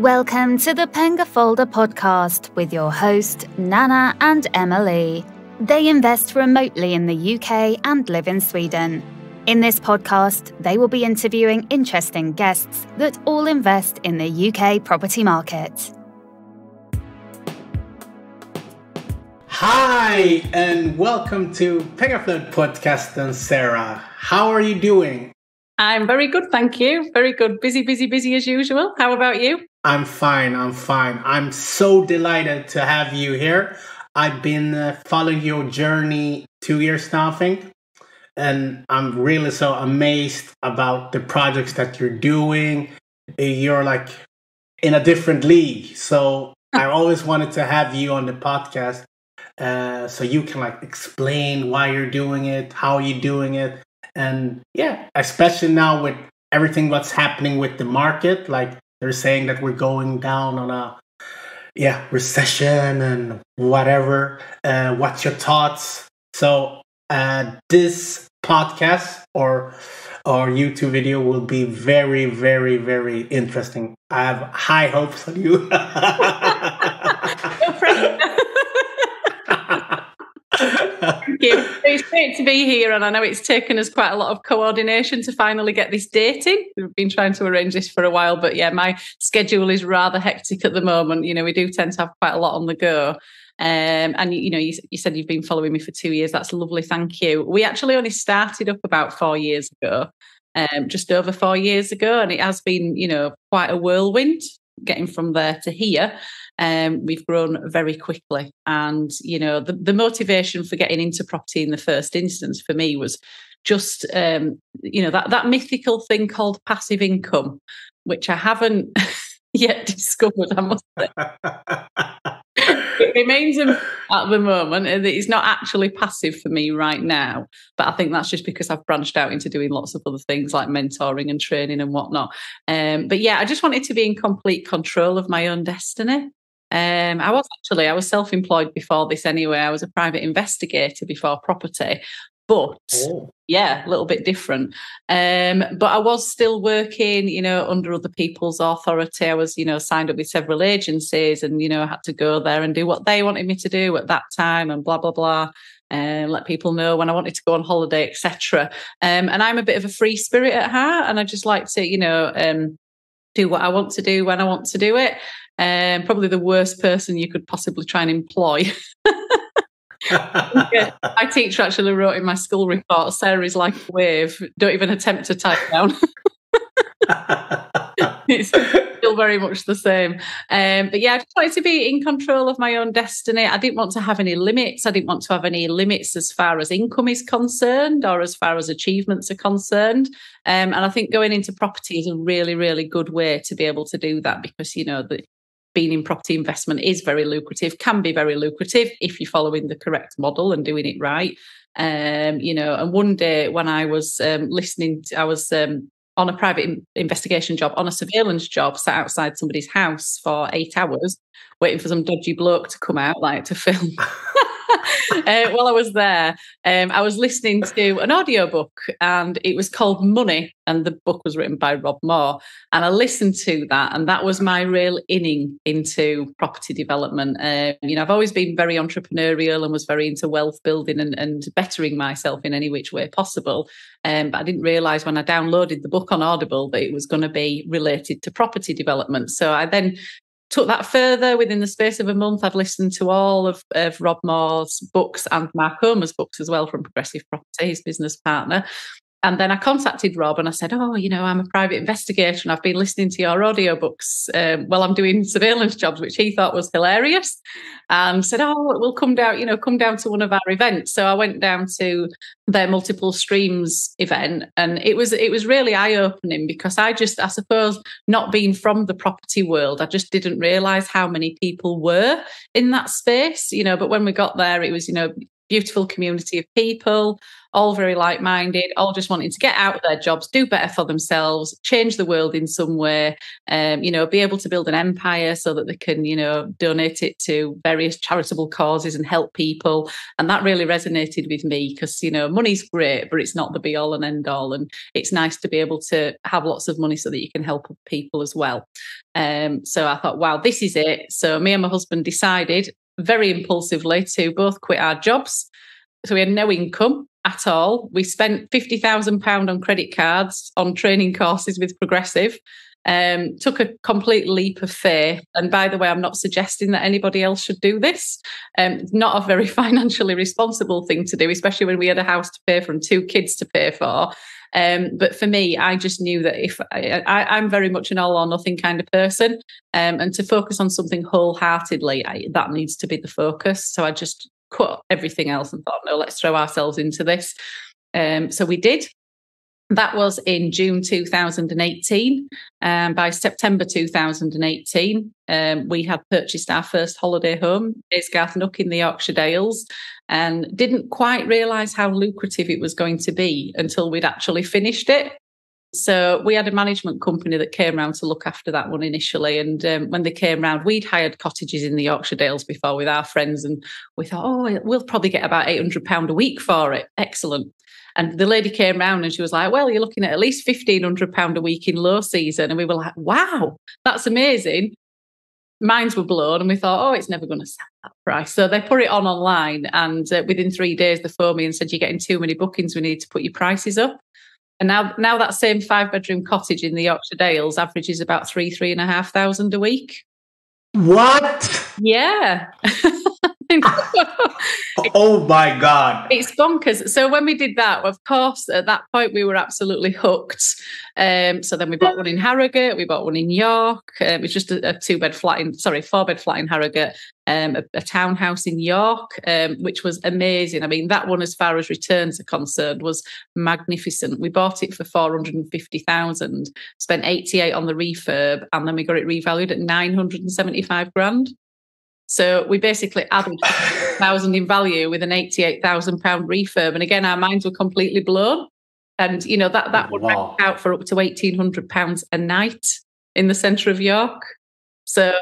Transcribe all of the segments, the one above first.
Welcome to the Penga Folder podcast with your host, Nana and Emelie. They invest remotely in the UK and live in Sweden. In this podcast, they will be interviewing interesting guests that all invest in the UK property market. Hi, and welcome to Penga Folder podcast and Sarah. How are you doing? I'm very good, thank you. Very good. Busy as usual. How about you? I'm fine. I'm so delighted to have you here. I've been following your journey 2 years now, I think. And I'm really so amazed about the projects that you're doing. You're like in a different league. So I always wanted to have you on the podcast so you can like explain why you're doing it, how you're doing it. And yeah, especially now with everything what's happening with the market, like they're saying that we're going down on a recession and whatever. What's your thoughts? So this podcast or YouTube video will be very, very, very interesting. I have high hopes on you. Thank you. It's great to be here, and I know it's taken us quite a lot of coordination to finally get this date in. We've been trying to arrange this for a while, but yeah, my schedule is rather hectic at the moment. You know, we do tend to have quite a lot on the go. And you know, you said you've been following me for 2 years. That's lovely. Thank you. We actually only started up about 4 years ago, just over 4 years ago, and it has been, you know, quite a whirlwind getting from there to here. We've grown very quickly, and you know, the motivation for getting into property in the first instance for me was just you know, that mythical thing called passive income, which I haven't yet discovered, I must say. It remains at the moment, and it's not actually passive for me right now. But I think that's just because I've branched out into doing lots of other things like mentoring and training and whatnot. But yeah, I just wanted to be in complete control of my own destiny. I was self-employed before this anyway. I was a private investigator before property. But yeah, a little bit different. But I was still working, you know, under other people's authority. I was, you know, signed up with several agencies, and, you know, I had to go there and do what they wanted me to do at that time and blah, blah, blah. And let people know when I wanted to go on holiday, etc. And I'm a bit of a free spirit at heart, and I just like to, you know, do what I want to do when I want to do it. Probably the worst person you could possibly try and employ. My teacher actually wrote in my school report, Sarah is like a wave, don't even attempt to type down. It's still very much the same. But yeah, I just wanted to be in control of my own destiny. I didn't want to have any limits. I didn't want to have any limits as far as income is concerned or as far as achievements are concerned. And I think going into property is a really, really good way to be able to do that, because, you know, being in property investment is very lucrative, can be very lucrative if you're following the correct model and doing it right. You know, and one day when I was I was on a private investigation job, on a surveillance job, sat outside somebody's house for 8 hours, waiting for some dodgy bloke to come out, like, to film. While I was there, I was listening to an audiobook, and it was called Money, and the book was written by Rob Moore. And I listened to that, and that was my real inning into property development. You know, I've always been very entrepreneurial and was very into wealth building and bettering myself in any which way possible. But I didn't realise when I downloaded the book on Audible that it was going to be related to property development. So I then took that further. Within the space of a month, I'd listened to all of Rob Moore's books and Mark Homer's books as well, from Progressive Property, his business partner. And then I contacted Rob and I said, oh, you know, I'm a private investigator and I've been listening to your audiobooks while I'm doing surveillance jobs, which he thought was hilarious. And said, oh, we'll come down to one of our events. So I went down to their multiple streams event, and it was really eye-opening, because I suppose, not being from the property world, I just didn't realise how many people were in that space, you know. But when we got there, it was, you know, beautiful community of people, all very like-minded, all just wanting to get out of their jobs, do better for themselves, change the world in some way, be able to build an empire so that they can, donate it to various charitable causes and help people. And that really resonated with me because, money's great, but it's not the be-all and end-all. And it's nice to be able to have lots of money so that you can help people as well. So I thought, wow, this is it. So me and my husband decided very impulsively to both quit our jobs. So we had no income at all. We spent £50,000 on credit cards on training courses with Progressive. Took a complete leap of faith. And by the way, I'm not suggesting that anybody else should do this. Not a very financially responsible thing to do, especially when we had a house to pay for and 2 kids to pay for. But for me, I just knew that if I'm very much an all or nothing kind of person, and to focus on something wholeheartedly, that needs to be the focus. So I just cut everything else and thought, no, let's throw ourselves into this. So we did. That was in June 2018. By September 2018, we had purchased our first holiday home, Esgarth Nook in the Yorkshire Dales, and didn't quite realise how lucrative it was going to be until we'd actually finished it. So we had a management company that came round to look after that one initially. And when they came round, we'd hired cottages in the Yorkshire Dales before with our friends. And we thought, we'll probably get about £800 a week for it. Excellent. And the lady came round and she was like, well, you're looking at least £1,500 a week in low season. And we were like, wow, that's amazing. Minds were blown and we thought, it's never going to sell that price. So they put it online and within 3 days they phoned me and said, you're getting too many bookings. We need to put your prices up. And now that same 5-bedroom cottage in the Yorkshire Dales averages about £3,500 a week. What? Yeah. Oh my God. It's bonkers. So when we did that, of course, at that point we were absolutely hooked. So then we bought one in Harrogate, we bought one in York. It was just a 4-bed flat in Harrogate, a townhouse in York, which was amazing. I mean, that one, as far as returns are concerned, was magnificent. We bought it for 450,000, spent 88 on the refurb, and then we got it revalued at 975 grand. So we basically added 1,000 in value with an £88,000 refurb. And again, our minds were completely blown. And, that would rent out for up to £1,800 a night in the centre of York. So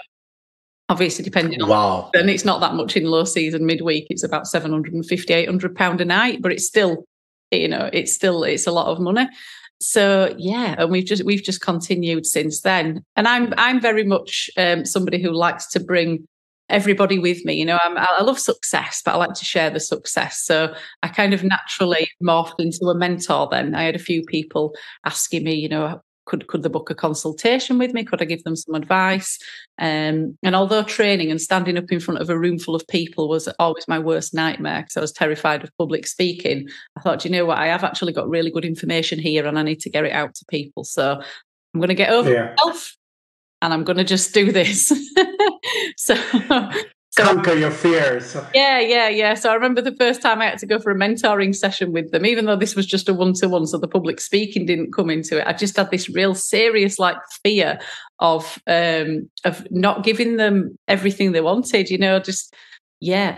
obviously, depending on, and it's not that much in low season midweek. It's about £750, £800 a night, but it's still, it's a lot of money. So yeah, and we've just continued since then. And I'm very much somebody who likes to bring everybody with me. I love success, but I like to share the success. So I kind of naturally morphed into a mentor then. I had a few people asking me, could they book a consultation with me? Could I give them some advice? And although training and standing up in front of a room full of people was always my worst nightmare because I was terrified of public speaking, I thought, you know what, I have actually got really good information here and I need to get it out to people. So I'm going to get over myself and I'm going to just do this. So conquer your fears. Yeah. So I remember the first time I had to go for a mentoring session with them, even though this was just a one-to-one, so the public speaking didn't come into it. I just had this real serious fear of not giving them everything they wanted, a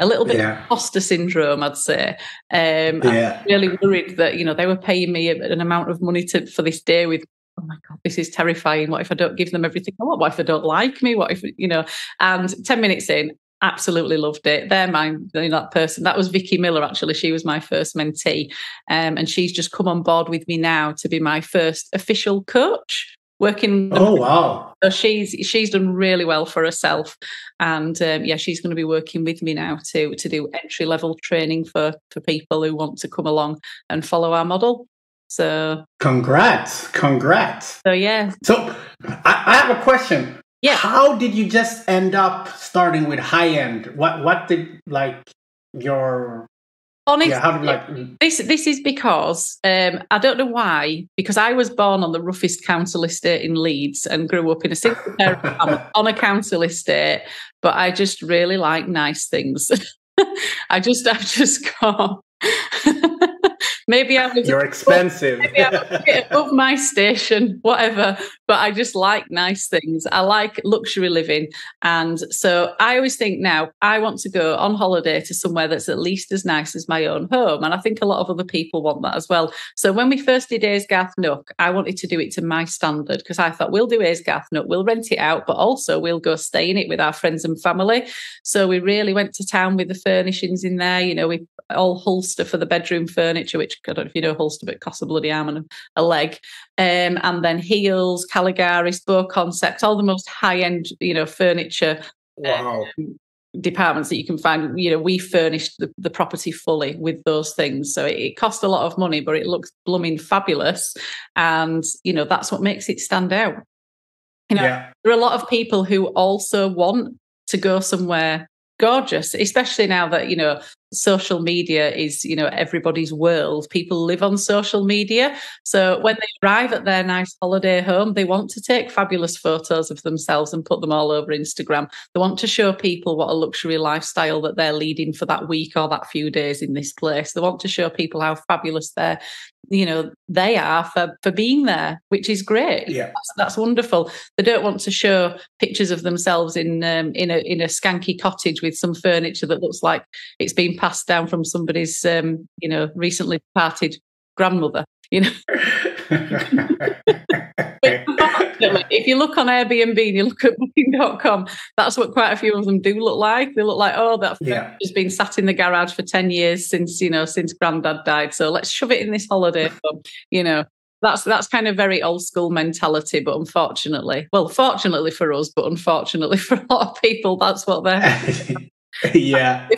little bit of imposter syndrome, I'd say. I'm really worried that, they were paying me an amount of money for this day with, oh my God, this is terrifying. What if I don't give them everything I want? What if they don't like me? What if, and 10 minutes in, absolutely loved it. They're mine, that person. That was Vicky Miller, actually. She was my first mentee. And she's just come on board with me now to be my first official coach. Working. Oh, wow. So she's done really well for herself. And she's going to be working with me now to do entry-level training for people who want to come along and follow our model. So congrats. So yeah. So I have a question. Yeah. How did you just end up starting with high end? What did your honestly, this is because I don't know why, because I was born on the roughest council estate in Leeds and grew up in a single parent family on a council estate, but I just really like nice things. I've just got Maybe I was. You're expensive. Maybe I was a bit above my station, whatever. but I just like nice things. I like luxury living. And so I always think now I want to go on holiday to somewhere that's at least as nice as my own home. And I think a lot of other people want that as well. So when we first did Aysgarth Nook, I wanted to do it to my standard because I thought we'll do Aysgarth Nook, we'll rent it out, but also we'll go stay in it with our friends and family. So we really went to town with the furnishings in there. You know, we all Holster for the bedroom furniture, which I don't know if you know Holster, but it costs a bloody arm and a leg. And then Heels, Caligari, Spoke Concept, all the most high-end, you know, furniture departments that you can find. You know, we furnished the property fully with those things. So it cost a lot of money, but it looks blooming fabulous. And, you know, that's what makes it stand out. You know, there are a lot of people who also want to go somewhere gorgeous, especially now that, you know, social media is, you know, everybody's world. People live on social media. So when they arrive at their nice holiday home, they want to take fabulous photos of themselves and put them all over Instagram. They want to show people what a luxury lifestyle that they're leading for that week or that few days in this place. They want to show people how fabulous they are for being there, which is great. Yeah, that's wonderful. They don't want to show pictures of themselves in a skanky cottage with some furniture that looks like it's been passed down from somebody's recently departed grandmother. You know. But unfortunately, if you look on Airbnb and you look at booking.com, that's what quite a few of them do look like. They look like, that has been sat in the garage for 10 years since Granddad died. So let's shove it in this holiday home. You know, that's kind of very old school mentality. But fortunately for us, but unfortunately for a lot of people, that's what they're. Yeah.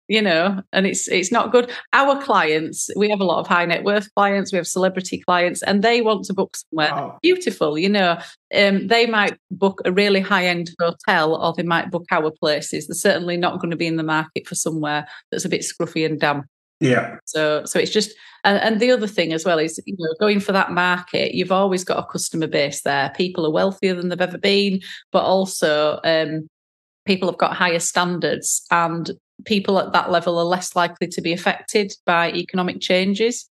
You know, and it's not good. Our clients, we have a lot of high net worth clients, we have celebrity clients, and they want to book somewhere beautiful. You know, they might book a really high end hotel, or they might book our places. They're certainly not going to be in the market for somewhere that's a bit scruffy and damp. Yeah. So it's just, and the other thing as well is, you know, going for that market, you've always got a customer base there. People are wealthier than they've ever been, but also people have got higher standards, and people at that level are less likely to be affected by economic changes.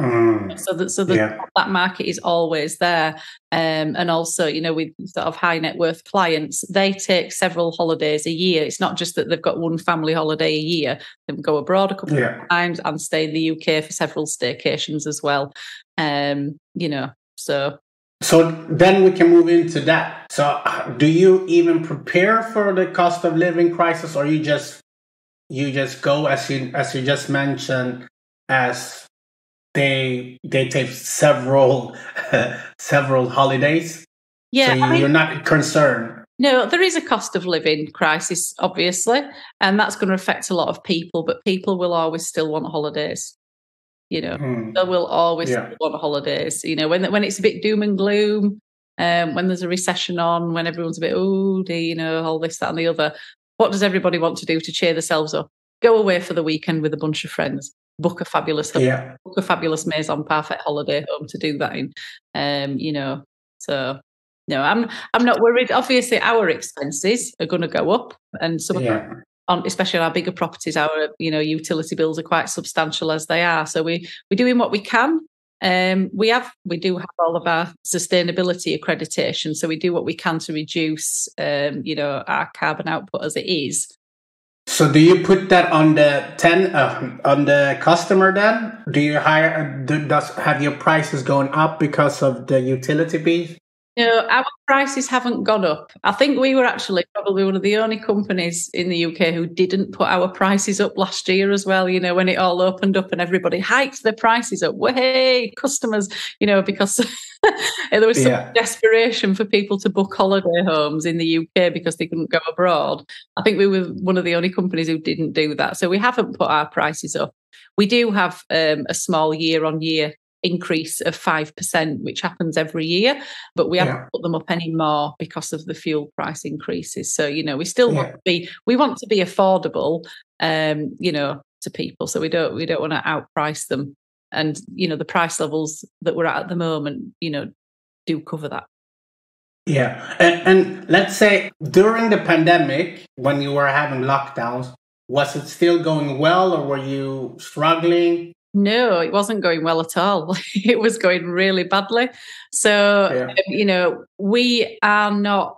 So that market is always there. And also, you know, with sort of high net worth clients, they take several holidays a year. It's not just that they've got one family holiday a year. They go abroad a couple of times and stay in the UK for several staycations as well. You know, so then we can move into that. So do you even prepare for the cost of living crisis, or you just go as you just mentioned, as they take several holidays? Yeah, so you're not concerned. No, there is a cost of living crisis, obviously, and that's going to affect a lot of people, but people will always still want holidays. You know, they will always want holidays. You know, when it's a bit doom and gloom, when there's a recession on, when everyone's a bit, you know, all this, that, and the other. What does everybody want to do to cheer themselves up? Go away for the weekend with a bunch of friends. Book a fabulous Maison Parfait holiday home to do that in. You know, so no, I'm not worried. Obviously, our expenses are going to go up, and some of them, especially on our bigger properties, our utility bills are quite substantial as they are. So we're doing what we can. We do have all of our sustainability accreditation, so we do what we can to reduce our carbon output as it is. So do you put that on the customer then? Do you have your prices going up because of the utility fees? No, our prices haven't gone up. I think we were actually probably one of the only companies in the UK who didn't put our prices up last year as well, you know, when it all opened up and everybody hiked their prices up. Hey, customers, you know, because there was some desperation for people to book holiday homes in the UK because they couldn't go abroad. I think we were one of the only companies who didn't do that. So we haven't put our prices up. We do have a small year-on-year increase of 5%, which happens every year, but we haven't put them up anymore because of the fuel price increases. So, you know, we still want to be affordable, you know, to people. So we don't want to outprice them. And, you know, the price levels that we're at the moment, you know, do cover that. Yeah. And let's say during the pandemic, when you were having lockdowns, was it still going well, or were you struggling? No, it wasn't going well at all. It was going really badly. So, we are not,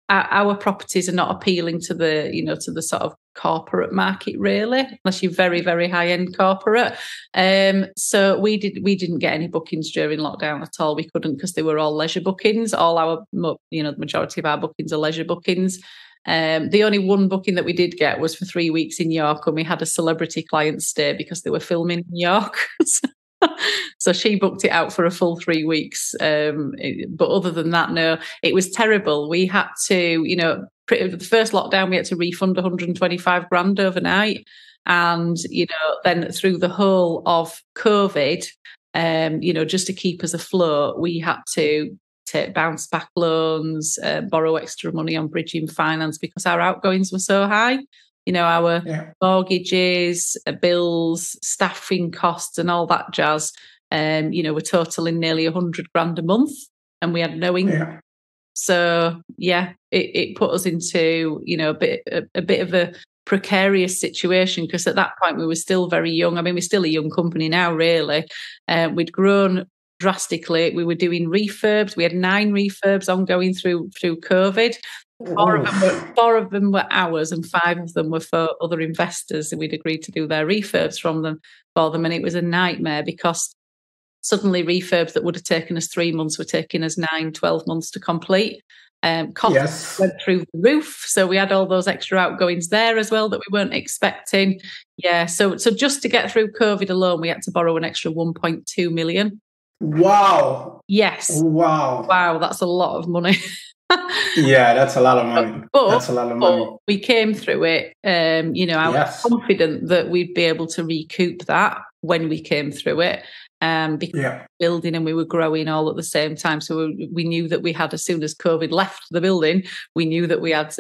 our properties are not appealing to the sort of corporate market, really, unless you're very, very high end corporate. So we didn't get any bookings during lockdown at all. We couldn't, because they were all leisure bookings. All our, the majority of our bookings are leisure bookings. The only one booking that we did get was for 3 weeks in York, and we had a celebrity client stay because they were filming in York. So she booked it out for a full 3 weeks. But other than that, no, it was terrible. We had to, the first lockdown, we had to refund 125 grand overnight. And, then through the whole of COVID, just to keep us afloat, we had to take bounce back loans, borrow extra money on bridging finance because our outgoings were so high. Our mortgages, bills, staffing costs and all that jazz, were totaling nearly 100 grand a month, and we had no income. Yeah. So, it put us into, a bit of a precarious situation, because at that point we were still very young. I mean, we're still a young company now, really. We'd grown drastically. We were doing refurbs. We had 9 refurbs ongoing through COVID. 4 of them were ours, and 5 of them were for other investors, and we'd agreed to do their refurbs for them. And it was a nightmare, because suddenly refurbs that would have taken us 3 months were taking us 9, 12 months to complete. Costs went through the roof, so we had all those extra outgoings there as well that we weren't expecting. So just to get through COVID alone, we had to borrow an extra 1.2 million. Wow. Yes. Wow, that's a lot of money. Yeah, that's a lot of money. But we came through it. I was confident that we'd be able to recoup that when we came through it. Because we were building and we were growing all at the same time. So we knew that we had, as soon as COVID left the building, we knew that we had,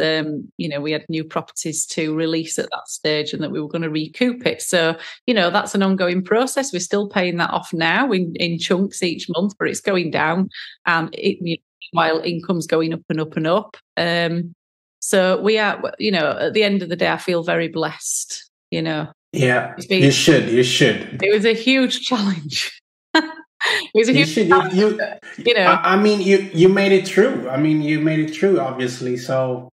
we had new properties to release at that stage, and that we were going to recoup it. So, that's an ongoing process. We're still paying that off now in chunks each month, but it's going down, and while income's going up and up and up. So we are, at the end of the day, I feel very blessed, Yeah, you should. It was a huge challenge. It was a huge challenge. I mean, you made it through. You made it through, obviously. So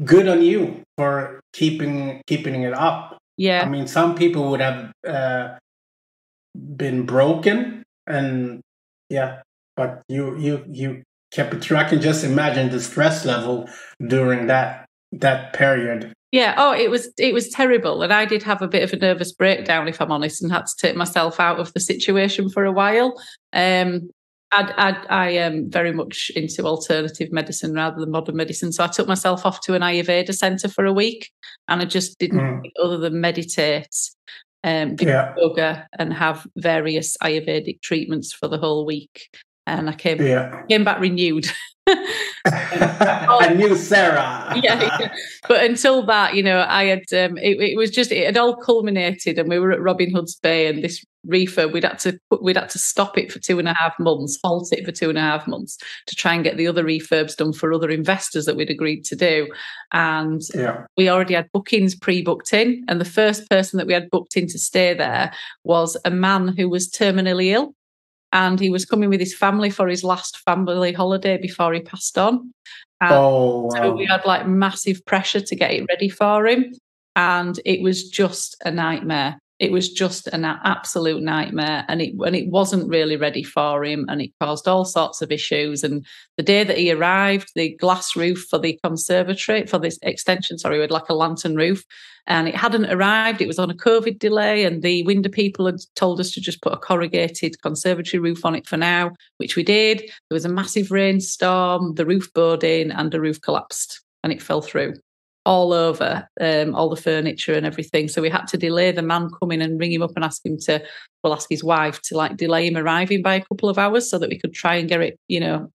good on you for keeping it up. Yeah. Some people would have been broken, and but you kept it through. I can just imagine the stress level during that period. Yeah. Oh, it was terrible. And I did have a bit of a nervous breakdown, if I'm honest, and had to take myself out of the situation for a while. I am very much into alternative medicine rather than modern medicine. So I took myself off to an Ayurveda centre for a week, and I just didn't do other than meditate, do yoga, and have various Ayurvedic treatments for the whole week. And I came back renewed. A new Sarah. But until that, I had it had all culminated, and we were at Robin Hood's Bay, and this refurb, we'd had to stop it for 2.5 months, halt it for 2.5 months, to try and get the other refurbs done for other investors that we'd agreed to do. And we already had bookings pre-booked in, and the first person that we had booked in to stay there was a man who was terminally ill. And he was coming with his family for his last family holiday before he passed on. So we had massive pressure to get it ready for him. And it was just a nightmare. It was just an absolute nightmare. And it wasn't really ready for him. And it caused all sorts of issues. And the day that he arrived, the glass roof for the conservatory, for this extension, we had a lantern roof. And it hadn't arrived. It was on a COVID delay, and the window people had told us to just put a corrugated conservatory roof on it for now, which we did. There was a massive rainstorm, the roof bowed in, and the roof collapsed, and it fell through all over, all the furniture and everything. So we had to delay the man coming and ring him up and ask his wife to delay him arriving by a couple of hours, so that we could try and get it,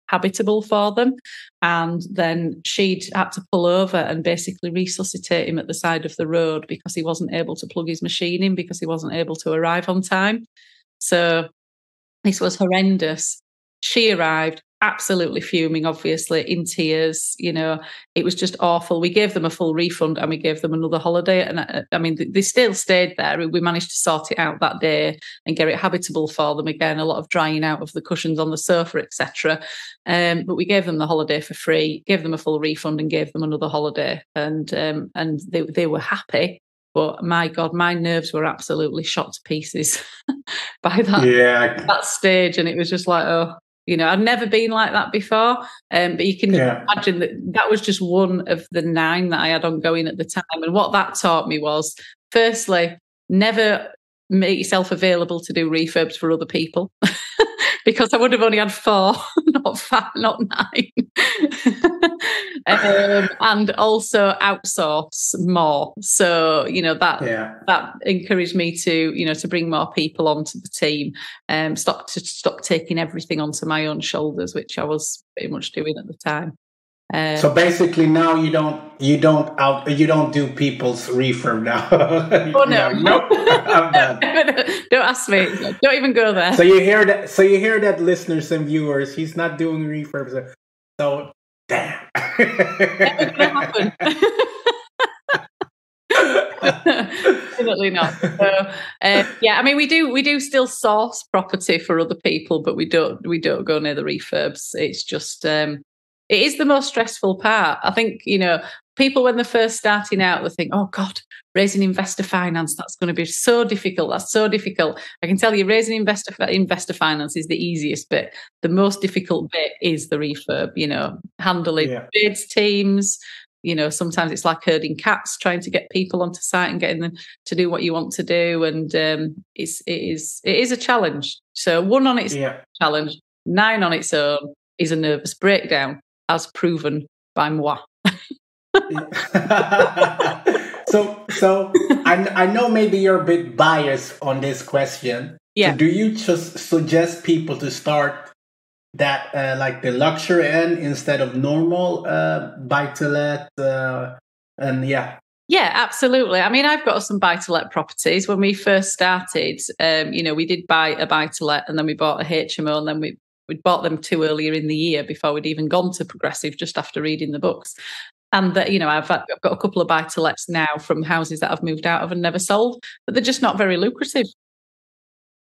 habitable for them. And then she'd had to pull over and basically resuscitate him at the side of the road, because he wasn't able to plug his machine in, because he wasn't able to arrive on time. So this was horrendous. She arrived, absolutely fuming, obviously, in tears. It was just awful. We gave them a full refund and we gave them another holiday. And I mean, they still stayed there. We managed to sort it out that day and get it habitable for them again, a lot of drying out of the cushions on the sofa, etc. But we gave them the holiday for free, gave them a full refund and gave them another holiday. And they were happy. But my God, my nerves were absolutely shot to pieces by that stage. And it was just like, oh, I'd never been like that before. But you can imagine that was just one of the 9 that I had ongoing at the time. And what that taught me was, firstly, never make yourself available to do refurbs for other people. Because I would have only had 4, not 5, not 9. And also outsource more. So, that encouraged me to bring more people onto the team, stop taking everything onto my own shoulders, which I was pretty much doing at the time. So basically, now you don't do people's refurb now. Oh no, nope, I'm done. Don't ask me. Don't even go there. So you hear that, listeners and viewers. He's not doing refurbs. So damn. Never gonna happen. Definitely not. So, I mean, we do still source property for other people, but we don't go near the refurbs. It's just. It is the most stressful part. I think, people when they're first starting out, they think, oh God, raising investor finance, that's going to be so difficult. That's so difficult. I can tell you raising investor finance is the easiest bit. The most difficult bit is the refurb, handling bids teams. Sometimes it's like herding cats, trying to get people onto site and getting them to do what you want to do. And it is a challenge. So 1 on its challenge, 9 on its own is a nervous breakdown, as proven by moi. So I know maybe you're a bit biased on this question. Yeah. So do you just suggest people to start that like the luxury end instead of normal buy-to-let? Yeah, absolutely. I mean, I've got some buy-to-let properties. When we first started, we did buy a buy-to-let and then we bought a HMO and then we'd bought them 2 earlier in the year before we'd even gone to progressive, just after reading the books. And I've got a couple of buy-to-lets now from houses that I've moved out of and never sold, but they're just not very lucrative.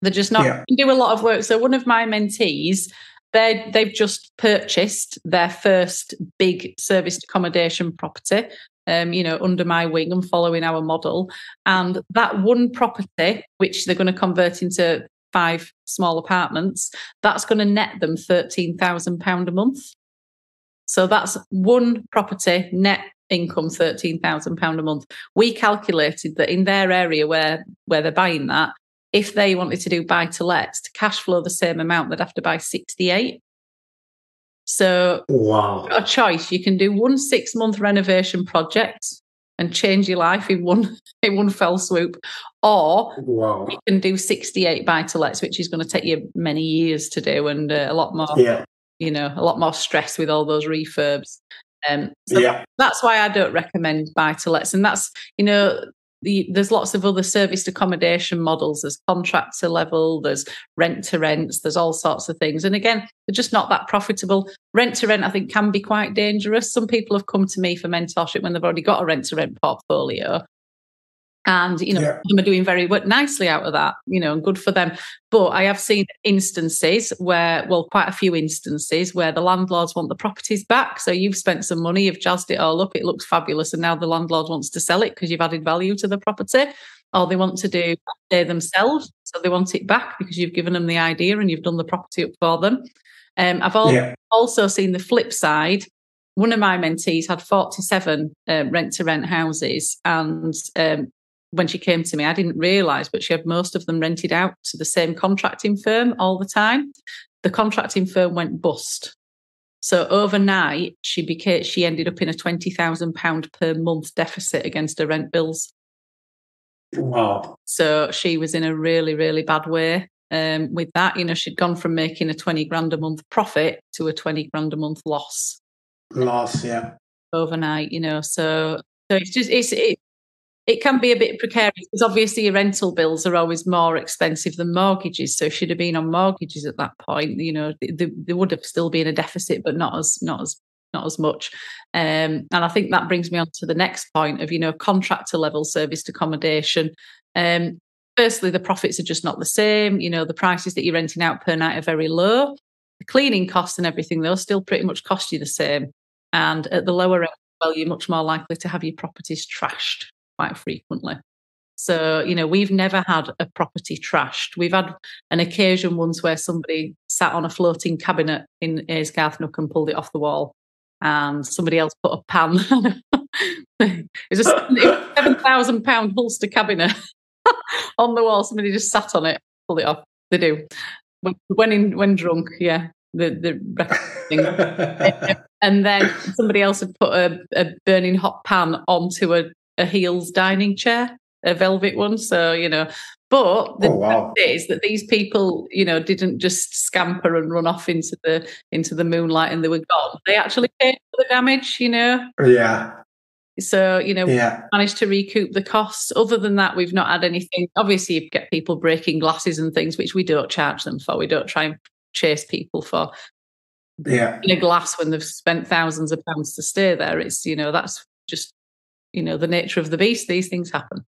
They're just not. Yeah. Do a lot of work. So one of my mentees, they've just purchased their first big serviced accommodation property, under my wing and following our model. And that one property, which they're going to convert into 5 small apartments, that's going to net them £13,000 a month. So that's one property net income, £13,000 a month. We calculated that in their area where they're buying that, if they wanted to do buy-to-lets to cash flow the same amount, they'd have to buy 68. So wow, a choice. You can do one 6-month renovation project and change your life in one fell swoop, or you can do 68 buy-to-lets, which is going to take you many years to do and a lot more, a lot more stress with all those refurbs. That's why I don't recommend buy-to-lets, and that's there's lots of other serviced accommodation models. There's contractor level, there's rent to rents, there's all sorts of things. And again, they're just not that profitable. Rent to rent, I think, can be quite dangerous. Some people have come to me for mentorship when they've already got a rent to rent portfolio. And, them are doing very nicely out of that, and good for them. But I have seen instances quite a few instances where the landlords want the properties back. So you've spent some money, you've jazzed it all up, it looks fabulous. And now the landlord wants to sell it because you've added value to the property. Or they want to do it themselves. So they want it back because you've given them the idea and you've done the property up for them. I've also seen the flip side. One of my mentees had 47 rent-to-rent houses, and when she came to me, I didn't realise, but she had most of them rented out to the same contracting firm all the time. The contracting firm went bust. So overnight, she ended up in a £20,000 per month deficit against her rent bills. Wow. So she was in a really, really bad way with that. She'd gone from making a 20 grand a month profit to a 20 grand a month loss. Loss, yeah. Overnight, so it's just, it can be a bit precarious because obviously your rental bills are always more expensive than mortgages. So should have been on mortgages at that point, they would have still been a deficit, but not as much. And I think that brings me on to the next point of, contractor level serviced accommodation. Firstly, the profits are just not the same. The prices that you're renting out per night are very low. The cleaning costs and everything, they'll still pretty much cost you the same. And at the lower end, well, you're much more likely to have your properties trashed quite frequently. So, we've never had a property trashed. We've had an occasion once where somebody sat on a floating cabinet in Aysgarth Nook and pulled it off the wall. And somebody else put a pan. It was a £7,000 Hulster cabinet on the wall. Somebody just sat on it, pulled it off. They do. When drunk, yeah. The thing. And then somebody else had put a burning hot pan onto a Heels dining chair, a velvet one. So, but the fact is that these people, didn't just scamper and run off into the moonlight and they were gone. They actually paid for the damage, Yeah. So, we managed to recoup the costs. Other than that, we've not had anything. Obviously, you get people breaking glasses and things, which we don't charge them for. We don't try and chase people for in a glass when they've spent thousands of pounds to stay there. It's, that's just, the nature of the beast. These things happen.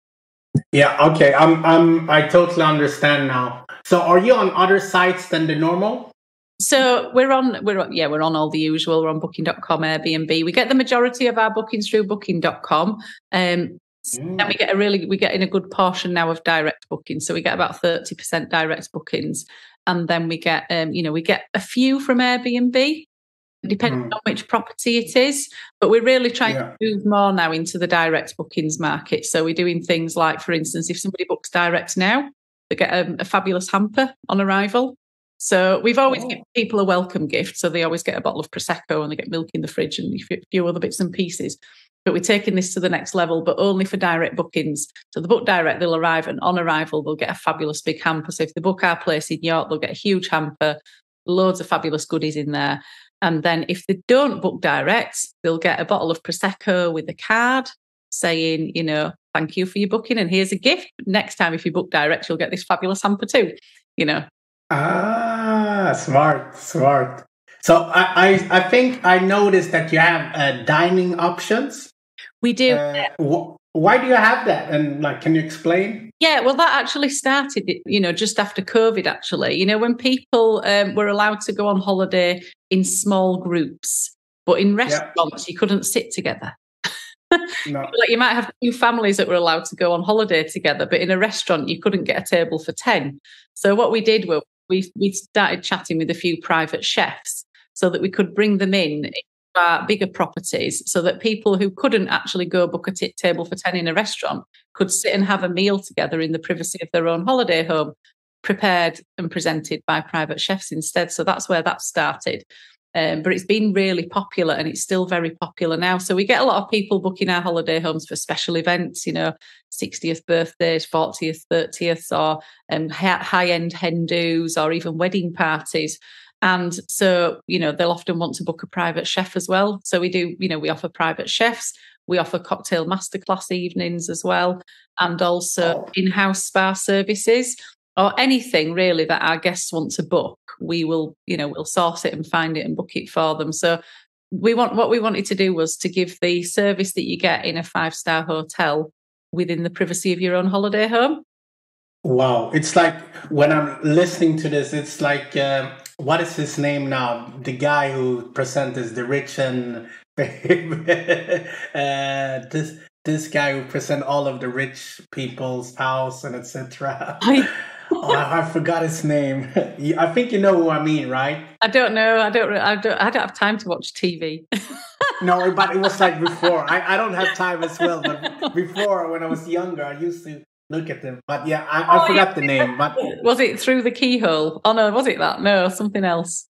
Yeah. Okay. I totally understand now. So are you on other sites than the normal? So we're on all the usual. We're on booking.com, Airbnb. We get the majority of our bookings through booking.com. And we get in a good portion now of direct bookings. So we get about 30% direct bookings. And then we get, we get a few from Airbnb, depending on which property it is. But we're really trying to move more now into the direct bookings market. So we're doing things like, for instance, if somebody books direct now, they get a fabulous hamper on arrival. So we've always given people a welcome gift. So they always get a bottle of Prosecco and they get milk in the fridge and a few other bits and pieces. But we're taking this to the next level, but only for direct bookings. So the book direct, they'll arrive, and on arrival, they'll get a fabulous big hamper. So if they book our place in York, they'll get a huge hamper, loads of fabulous goodies in there. And then if they don't book direct, they'll get a bottle of Prosecco with a card saying, thank you for your booking and here's a gift. Next time, if you book direct, you'll get this fabulous hamper too, Smart. So I think I noticed that you have dining options. We do. Why do you have that? And can you explain? Yeah, well, that actually started, just after COVID, actually. When people were allowed to go on holiday in small groups, but in restaurants, you couldn't sit together. No. You might have 2 families that were allowed to go on holiday together, but in a restaurant, you couldn't get a table for 10. So what we did was we started chatting with a few private chefs so that we could bring them in our bigger properties so that people who couldn't actually go book a table for 10 in a restaurant could sit and have a meal together in the privacy of their own holiday home, prepared and presented by private chefs instead. So that's where that started. But it's been really popular and it's still very popular now. So we get a lot of people booking our holiday homes for special events, 60th birthdays, 40th, 30th, or high-end hen do's or even wedding parties. And so, they'll often want to book a private chef as well. So we do, we offer private chefs. We offer cocktail masterclass evenings as well. And also in-house spa services or anything really that our guests want to book. We will, we'll source it and find it and book it for them. So what we wanted to do was to give the service that you get in a 5-star hotel within the privacy of your own holiday home. Wow. It's like when I'm listening to this, it's like, what is his name now? The guy who presents the rich and this guy who presents all of the rich people's house and etc. I forgot his name. I think you know who I mean, right? I don't know. I don't have time to watch TV. No, but it was like before. I don't have time as well. But before, when I was younger, I used to look at them. But yeah, I forgot the name. But was it Through the Keyhole? Oh no, was it that? No, something else.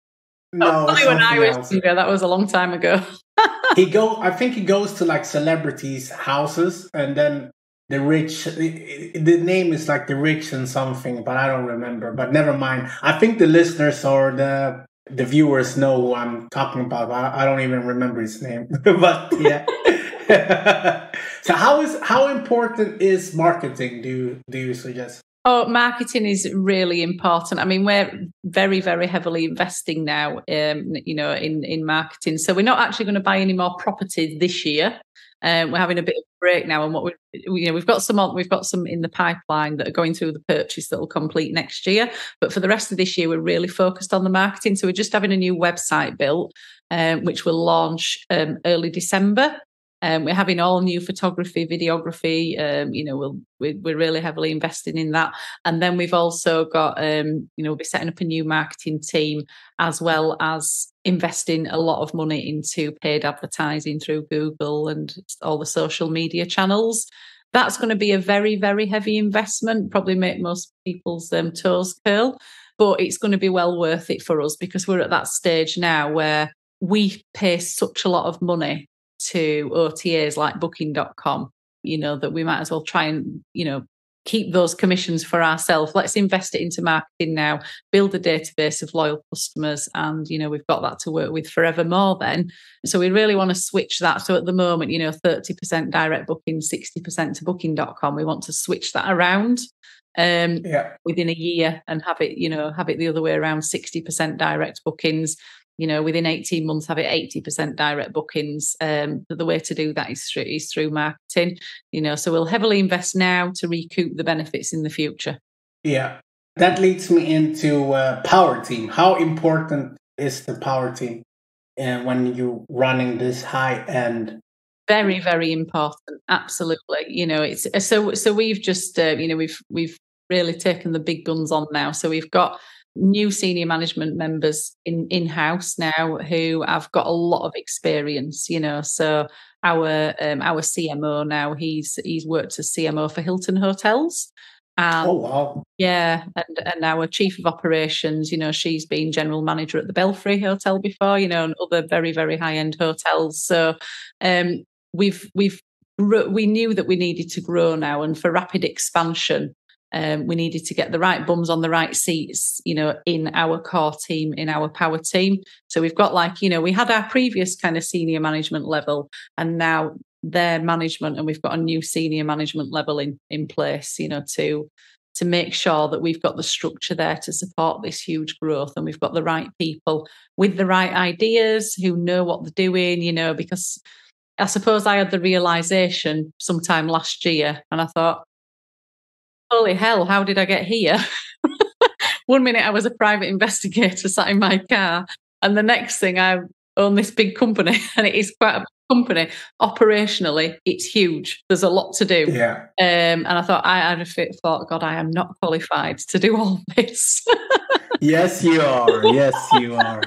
No, when I was younger, that was a long time ago. I think he goes to like celebrities' houses, and then the rich. The name is like the rich and something, but I don't remember. But never mind. I think the listeners or the viewers know who I'm talking about. I don't even remember his name. But yeah. So how important is marketing? Do you suggest? Oh, marketing is really important. I mean, we're very, very heavily investing now, in marketing. So we're not actually going to buy any more properties this year. We're having a bit of a break now, and we've got some in the pipeline that are going through the purchase that will complete next year. But for the rest of this year, we're really focused on the marketing. So we're just having a new website built, which will launch early December. We're having all new photography, videography. We're really heavily investing in that, and then we've also got, we'll be setting up a new marketing team, as well as investing a lot of money into paid advertising through Google and all the social media channels. That's going to be a very, very heavy investment. Probably make most people's toes curl, but it's going to be well worth it for us, because we're at that stage now where we pay such a lot of money to OTAs like booking.com, that we might as well try and, keep those commissions for ourselves. Let's invest it into marketing now, build a database of loyal customers, and, we've got that to work with forevermore then. So we really want to switch that. So at the moment, 30% direct booking, 60% to booking.com. We want to switch that around within a year and have it the other way around, 60% direct bookings. Within 18 months, have it 80% direct bookings. The way to do that is through marketing. So we'll heavily invest now to recoup the benefits in the future. Yeah, that leads me into power team. How important is the power team when you're running this high end? Very, very important. Absolutely. It's so we've just we've really taken the big guns on now. So we've got new senior management members in-house now who have got a lot of experience, so our CMO now, he's worked as CMO for Hilton Hotels. Oh wow. Yeah, and our chief of operations, she's been general manager at the Belfry Hotel before, and other very, very high-end hotels. So we knew that we needed to grow now, and for rapid expansion, we needed to get the right bums on the right seats, in our core team, in our power team. So we've got we had our previous kind of senior management level, and now their management, and we've got a new senior management level in place, to make sure that we've got the structure there to support this huge growth, and we've got the right people with the right ideas who know what they're doing, because I suppose I had the realization sometime last year, and I thought, holy hell, how did I get here? 1 minute I was a private investigator sat in my car, and the next thing I own this big company, and it is quite a big company. Operationally, it's huge. There's a lot to do. Yeah. And I thought, God, I am not qualified to do all this. Yes, you are. Yes, you are.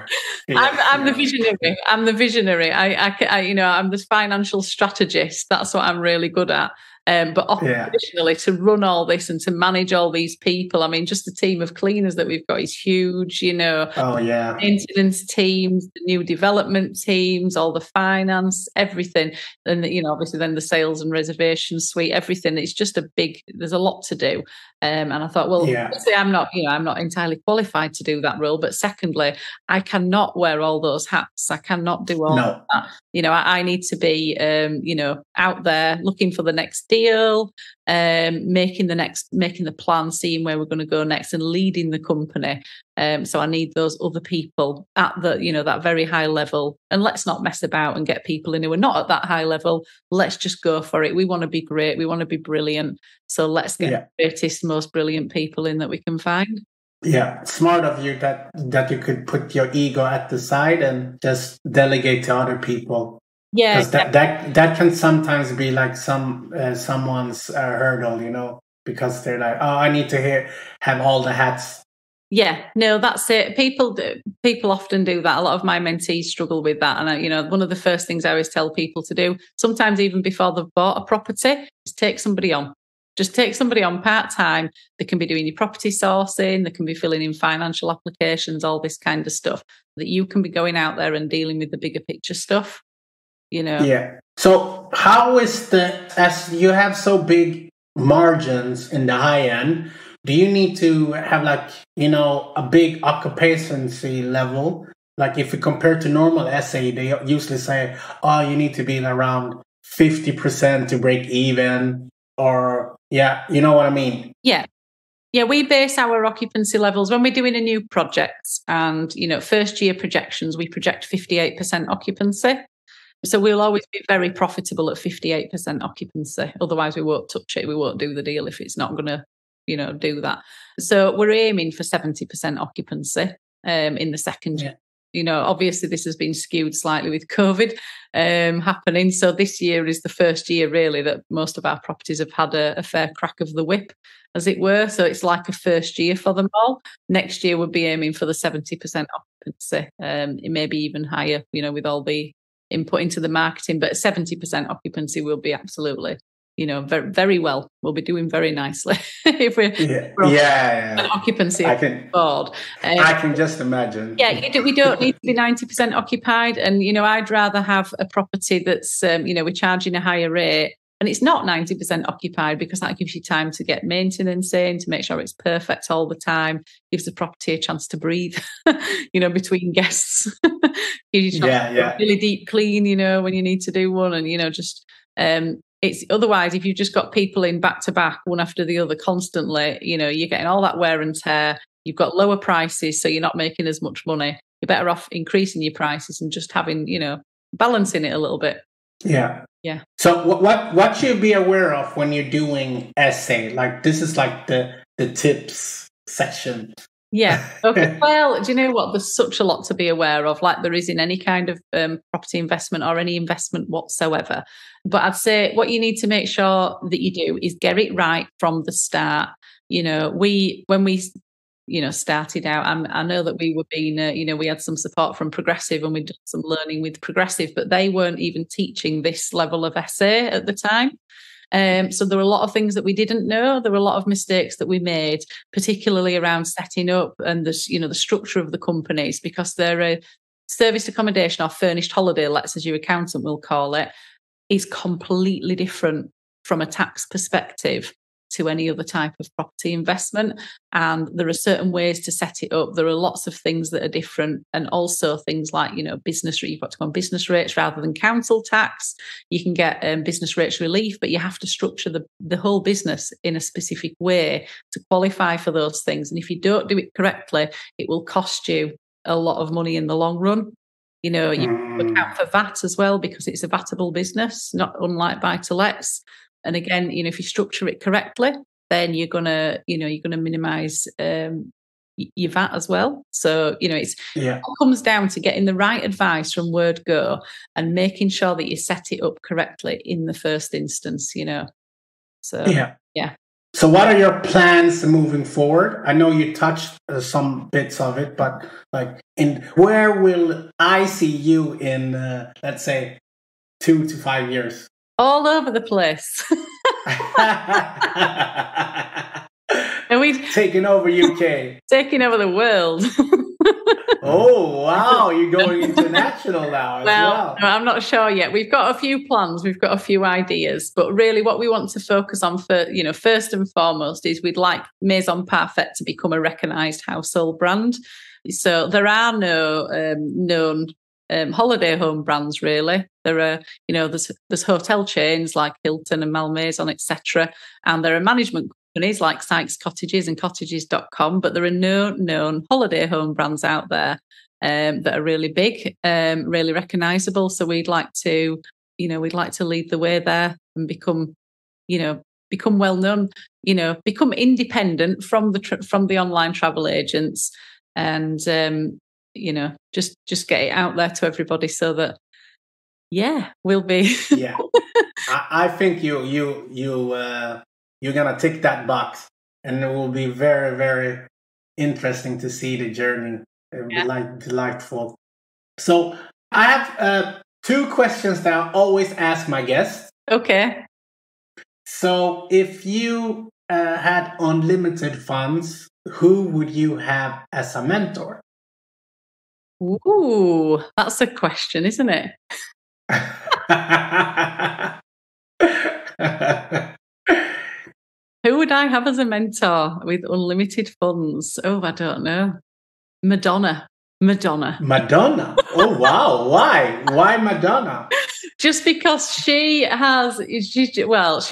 Yes, I'm the visionary. I'm the visionary. I'm the financial strategist. That's what I'm really good at. But operationally, to run all this and to manage all these people, I mean, just the team of cleaners that we've got is huge, Oh, yeah. Maintenance teams, the new development teams, all the finance, everything. And, obviously then the sales and reservation suite, everything. It's just there's a lot to do. And I thought, well, obviously I'm not entirely qualified to do that role. But secondly, I cannot wear all those hats. I cannot do all that. I need to be, out there looking for the next deal, making the plan, seeing where we're going to go next, and leading the company. So I need those other people at that very high level. And let's not mess about and get people in who are not at that high level. Let's just go for it. We want to be great. We want to be brilliant. So let's get the greatest, most brilliant people in that we can find. Yeah, smart of you that you could put your ego at the side and just delegate to other people. Yeah, because that can sometimes be like someone's hurdle, because they're like, oh, I need to have all the hats. Yeah, no, that's it. People often do that. A lot of my mentees struggle with that. And, one of the first things I always tell people to do, sometimes even before they've bought a property, is take somebody on. Just take somebody on part-time. They can be doing your property sourcing. They can be filling in financial applications, all this kind of stuff, that you can be going out there and dealing with the bigger picture stuff, Yeah. So how is as you have so big margins in the high end, do you need to have a big occupancy level? Like if you compare to normal SA, they usually say, oh, you need to be around 50% to break even, or you know what I mean? Yeah, we base our occupancy levels when we're doing a new project, and first year projections, we project 58% occupancy. So we'll always be very profitable at 58% occupancy. Otherwise, we won't touch it. We won't do the deal if it's not going to, do that. So we're aiming for 70% occupancy in the second year. Obviously this has been skewed slightly with COVID happening. So this year is the first year really that most of our properties have had a fair crack of the whip, as it were. So it's like a first year for them all. Next year we'll be aiming for the 70% occupancy. It may be even higher, with all the input into the marketing, but 70% occupancy will be absolutely, very, very well. We'll be doing very nicely if we're occupancy board. I can just imagine. We don't need to be 90% occupied, and I'd rather have a property that's we're charging a higher rate and it's not 90% occupied, because that gives you time to get maintenance in, to make sure it's perfect all the time, gives the property a chance to breathe, between guests. Really deep clean, when you need to do one, and it's otherwise if you've just got people in back to back, one after the other constantly, you're getting all that wear and tear. You've got lower prices, so you're not making as much money. You're better off increasing your prices and just having, balancing it a little bit. Yeah. So what should you be aware of when you're doing essay? Like, this is like the tips section. Yeah. Okay. Well, do you know what? There's such a lot to be aware of, like there is in any kind of property investment or any investment whatsoever. But I'd say what you need to make sure that you do is get it right from the start. When we started out, I know that we were being, we had some support from Progressive and we'd done some learning with Progressive, but they weren't even teaching this level of essay at the time. So there were a lot of things that we didn't know. There were a lot of mistakes that we made, particularly around setting up and the structure of the companies, because they're a serviced accommodation or furnished holiday lets, as your accountant will call it, is completely different from a tax perspective to any other type of property investment. And there are certain ways to set it up. There are lots of things that are different, and also things like, business rate. You've got to go on business rates rather than council tax. You can get business rates relief, but you have to structure the whole business in a specific way to qualify for those things. And if you don't do it correctly, it will cost you a lot of money in the long run. You account for VAT as well, because it's a VATable business, not unlike buy-to-lets. And again, if you structure it correctly, then you're gonna minimise your VAT as well. So it comes down to getting the right advice from word go and making sure that you set it up correctly in the first instance. So So what are your plans moving forward? I know you touched some bits of it, but where will I see you in, let's say, 2 to 5 years? All over the place. And we taking over UK, taking over the world. Oh wow, you're going international now. Well, no, I'm not sure yet. We've got a few plans, we've got a few ideas, but really, what we want to focus on first and foremost is we'd like Maison Parfaite to become a recognised household brand. So there are no known holiday home brands really. There are, there's hotel chains like Hilton and Malmaison, etc., and there are management companies like Sykes Cottages and cottages.com, but there are no known holiday home brands out there that are really big, really recognisable. So we'd like to lead the way there and become well known, become independent from the online travel agents, and just get it out there to everybody so that we'll be. I think you're gonna tick that box, and it will be very, very interesting to see the journey. It will be delightful. So I have 2 questions that I always ask my guests. Okay. So if you had unlimited funds, who would you have as a mentor? Ooh, that's a question, isn't it? Who would I have as a mentor with unlimited funds? Oh, I don't know. Madonna. Oh, wow. Why? Why Madonna? just because she's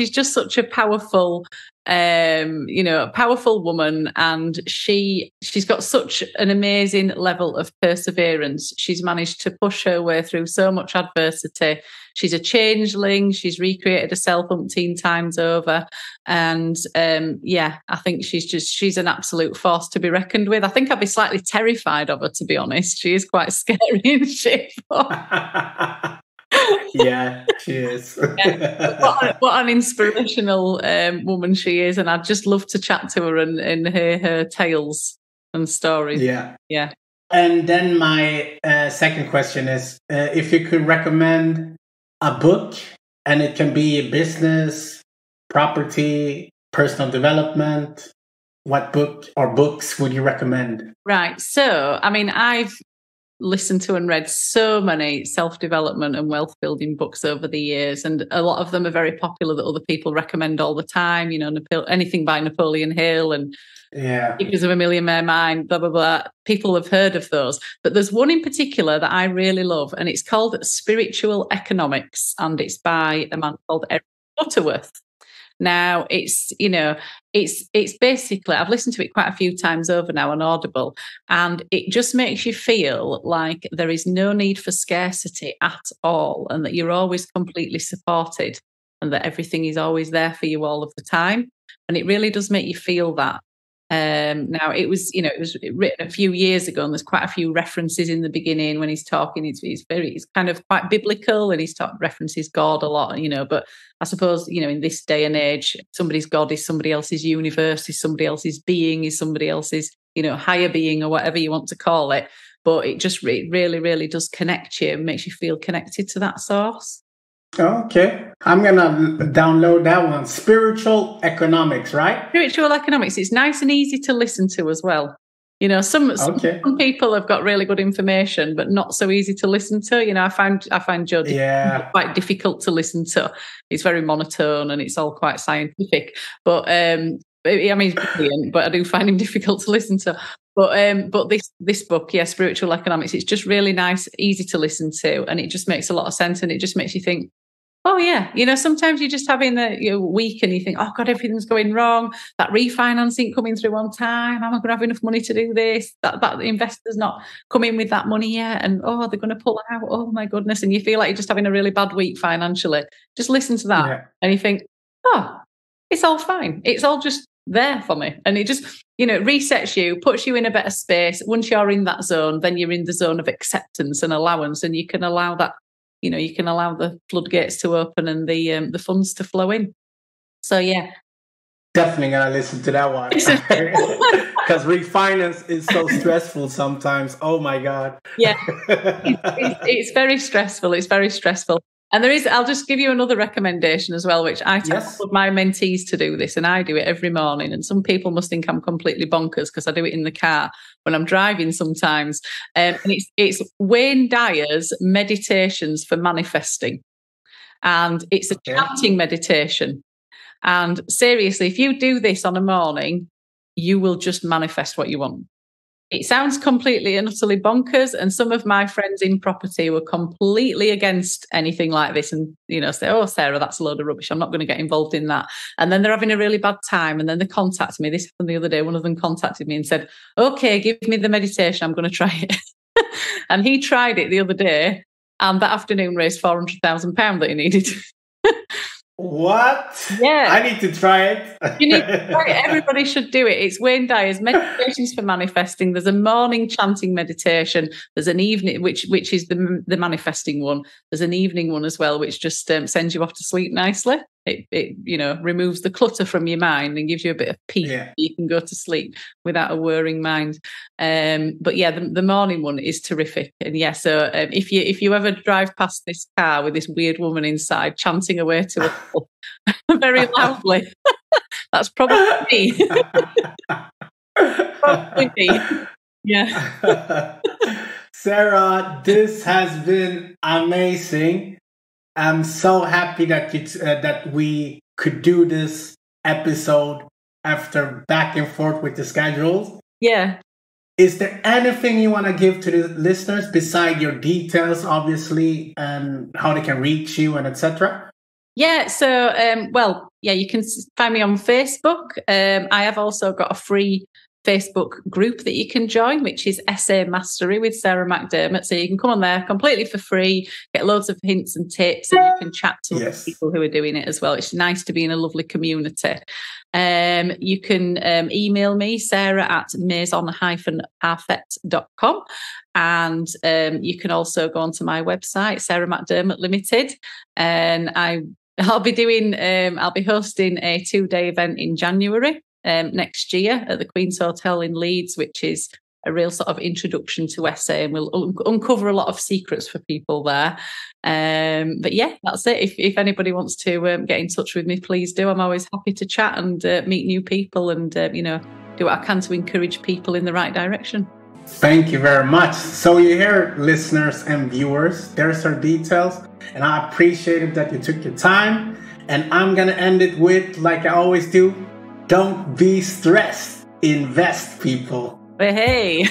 just such a powerful, powerful woman, and she's got such an amazing level of perseverance. She's managed to push her way through so much adversity. She's a changeling. She's recreated herself umpteen times over, and I think she's an absolute force to be reckoned with. I think I'd be slightly terrified of her, to be honest. She is quite scary, isn't she? Yeah, she is. What an inspirational woman she is, and I'd just love to chat to her and hear her tales and stories. Yeah. And then my second question is, if you could recommend a book, and it can be business, property, personal development, what book or books would you recommend? Right. So, I mean, I've listened to and read so many self-development and wealth-building books over the years, and a lot of them are very popular that other people recommend all the time. Anything by Napoleon Hill and Because of a Millionaire Mind, blah, blah, blah. People have heard of those. But there's one in particular that I really love, and it's called Spiritual Economics, and it's by a man called Eric Butterworth. Now, it's basically, I've listened to it quite a few times over now on Audible, and it just makes you feel like there is no need for scarcity at all, and that you're always completely supported, and that everything is always there for you all of the time. And it really does make you feel that. Now, it was written a few years ago, and there's quite a few references in the beginning when he's talking. It's kind of quite biblical, and he's references God a lot, but I suppose, in this day and age, somebody's God is somebody else's universe, is somebody else's being, is somebody else's, higher being, or whatever you want to call it. But it just really, really does connect you and makes you feel connected to that source. Okay. I'm going to download that one. Spiritual Economics, right? Spiritual Economics. It's nice and easy to listen to as well. Some people have got really good information, but not so easy to listen to. I find Joe quite difficult to listen to. It's very monotone and it's all quite scientific. But he's brilliant, but I do find him difficult to listen to. But this book, Spiritual Economics, it's just really nice, easy to listen to, and it just makes a lot of sense, and it just makes you think, oh yeah, sometimes you're just having the week and you think, oh God, everything's going wrong. That refinancing coming through on time. Am I going to have enough money to do this? That investor's not coming with that money yet, and they're going to pull out. Oh my goodness! And you feel like you're just having a really bad week financially. Just listen to that, and you think, oh, it's all fine. It's all just there for me, and it just resets you, puts you in a better space. Once you're in that zone, then you're in the zone of acceptance and allowance, and you can allow that. You can allow the floodgates to open and the funds to flow in. So, yeah. Definitely going to listen to that one. Because refinance is so stressful sometimes. Oh, my God. Yeah. It's very stressful. It's very stressful. And I'll just give you another recommendation as well, which I tell all of my mentees to do this, and I do it every morning. And some people must think I'm completely bonkers because I do it in the car when I'm driving sometimes. And it's Wayne Dyer's Meditations for Manifesting. And it's a chanting meditation. And seriously, if you do this on a morning, you will just manifest what you want. It sounds completely and utterly bonkers, and some of my friends in property were completely against anything like this and, say, oh, Sarah, that's a load of rubbish. I'm not going to get involved in that. And then they're having a really bad time, and then they contact me. This happened the other day. One of them contacted me and said, okay, give me the meditation. I'm going to try it. And he tried it the other day, and that afternoon raised £400,000 that he needed. What? Yeah. I need to try it. You need to try it. Everybody should do it. It's Wayne Dyer's Meditations for Manifesting. There's a morning chanting meditation. There's an evening, which is the manifesting one. There's an evening one as well, which just sends you off to sleep nicely. It removes the clutter from your mind and gives you a bit of peace. Yeah. You can go to sleep without a whirring mind. But yeah, the morning one is terrific. And yeah, so if you ever drive past this car with this weird woman inside chanting away to her very loudly, that's probably me. Probably me. Yeah. Sarah, this has been amazing. I'm so happy that that we could do this episode after back and forth with the schedules. Yeah. Is there anything you want to give to the listeners beside your details, obviously, and how they can reach you and etc.? Yeah, so, you can find me on Facebook. I have also got a free Facebook group that you can join, which is Essay Mastery with Sarah McDermott. So you can come on there completely for free, get loads of hints and tips, and you can chat to other people who are doing it as well. It's nice to be in a lovely community. You can email me, Sarah at maison-parfait.com. And you can also go onto my website, Sarah McDermott Limited. And I'll be hosting a 2-day event in January next year at the Queen's Hotel in Leeds, which is a real sort of introduction to essay, and we'll uncover a lot of secrets for people there. But yeah, that's it. If anybody wants to get in touch with me, please do. I'm always happy to chat and meet new people and do what I can to encourage people in the right direction. Thank you very much. So you hear, listeners and viewers, there's our details, and I appreciate it that you took your time. And I'm going to end it with, like I always do, don't be stressed. Invest, people. Hey.